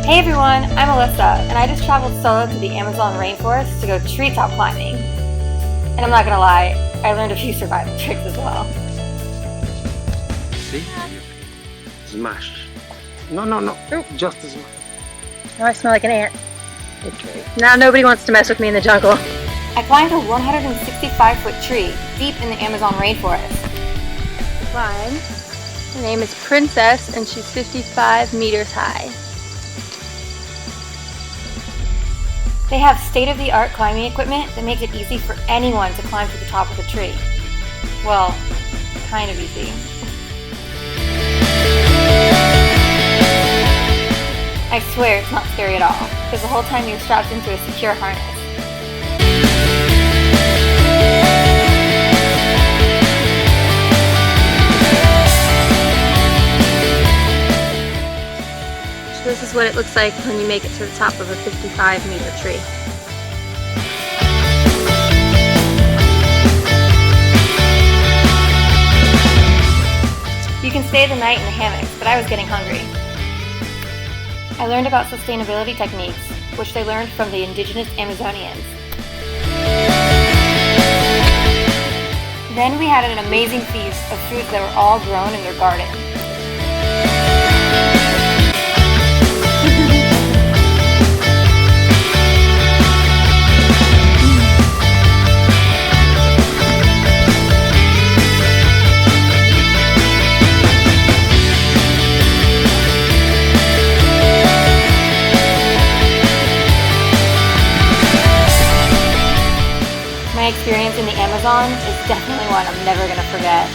Hey everyone, I'm Alyssa, and I just traveled solo to the Amazon Rainforest to go treetop climbing. And I'm not gonna lie, I learned a few survival tricks as well. See? Smash. No. Oop. Just a smash. Now I smell like an ant. Okay. Now nobody wants to mess with me in the jungle. I climbed a 165-foot tree deep in the Amazon Rainforest. Climb. Her name is Princess, and she's 55 meters high. They have state-of-the-art climbing equipment that makes it easy for anyone to climb to the top of the tree. Well, kind of easy. I swear it's not scary at all, because the whole time you're strapped into a secure harness. So this is what it looks like when you make it to the top of a 55-meter tree. You can stay the night in the hammocks, but I was getting hungry. I learned about sustainability techniques, which they learned from the indigenous Amazonians. Then we had an amazing feast of foods that were all grown in their garden. My experience in the Amazon is definitely one I'm never going to forget.